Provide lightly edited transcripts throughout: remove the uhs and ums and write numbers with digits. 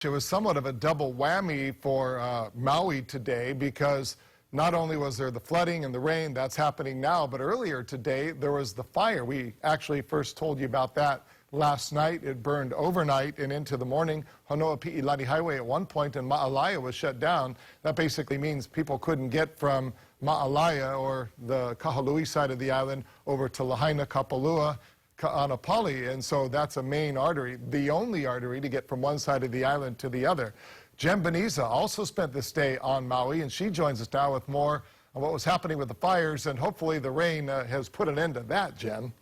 It was somewhat of a double whammy for Maui today because not only was there the flooding and the rain, that's happening now, but earlier today there was the fire. We actually first told you about that last night. It burned overnight and into the morning. Honoapi'ilani Highway at one point in Ma'alaya was shut down. That basically means people couldn't get from Ma'alaya or the Kahului side of the island over to Lahaina, Kapalua, Ka'anapali, and so that's a main artery, the only artery to get from one side of the island to the other. Jen Beniza also spent this day on Maui, and she joins us now with more on what was happening with the fires, and hopefully the rain has put an end to that, Jen.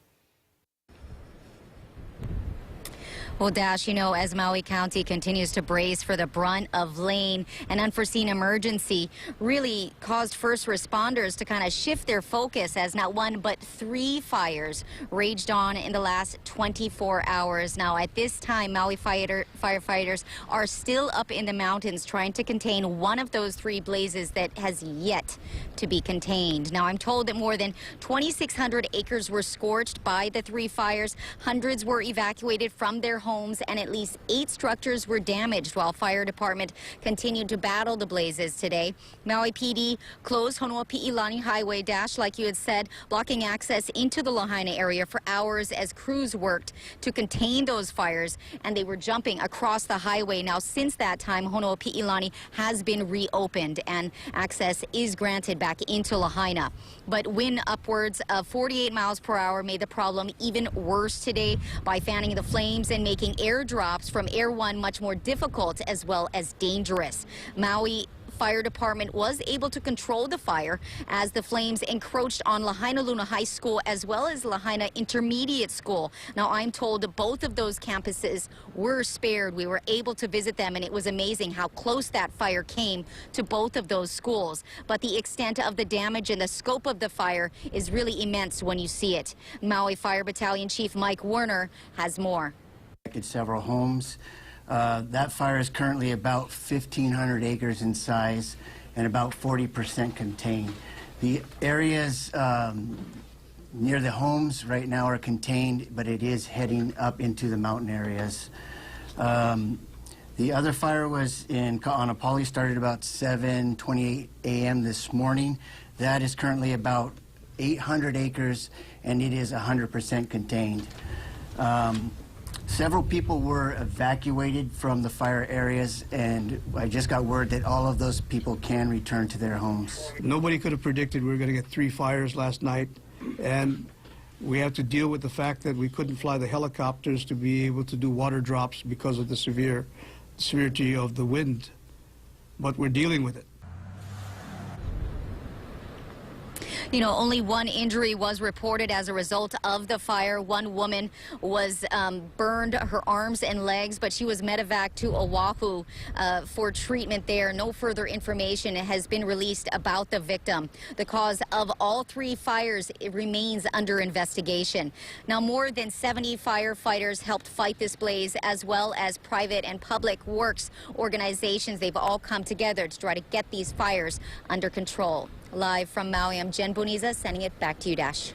Well, Dash, you know, as Maui County continues to brace for the brunt of rain, an unforeseen emergency really caused first responders to kind of shift their focus as not one but 3 fires raged on in the last 24 hours. Now, at this time, Maui firefighters are still up in the mountains trying to contain one of those 3 blazes that has yet to be contained. Now, I'm told that more than 2,600 acres were scorched by the 3 fires. Hundreds were evacuated from their homes, and at least 8 structures were damaged while fire department continued to battle the blazes today. Maui PD closed Honoapi'ilani Highway, Dash, like you had said, blocking access into the Lahaina area for hours as crews worked to contain those fires, and they were jumping across the highway. Now, since that time, Honoapi'ilani has been reopened and access is granted back into Lahaina. But wind upwards of 48 miles per hour made the problem even worse today by fanning the flames and making airdrops from Air One much more difficult as well as dangerous. Maui Fire Department was able to control the fire as the flames encroached on Lahaina Luna High School as well as Lahaina Intermediate School. Now, I'm told both of those campuses were spared. We were able to visit them, and it was amazing how close that fire came to both of those schools. But the extent of the damage and the scope of the fire is really immense when you see it. Maui Fire Battalion Chief Mike Werner has more. Several homes. That fire is currently about 1,500 acres in size and about 40% contained. The areas near the homes right now are contained, but it is heading up into the mountain areas. The other fire was in Ka'anapali, started about 7:28 a.m. this morning. That is currently about 800 acres, and it is 100% contained. Several people were evacuated from the fire areas, and I just got word that all of those people can return to their homes. Nobody could have predicted we were going to get 3 fires last night, and we have to deal with the fact that we couldn't fly the helicopters to be able to do water drops because of the severity of the wind, but we're dealing with it. You know, only 1 injury was reported as a result of the fire. One woman was burned her arms and legs, but she was medevaced to Oahu for treatment there. No further information has been released about the victim. The cause of all 3 fires remains under investigation. Now, more than 70 firefighters helped fight this blaze, as well as private and public works organizations. They've all come together to try to get these fires under control. Live from Maui, I'm Jen Beniza, sending it back to you, Dash.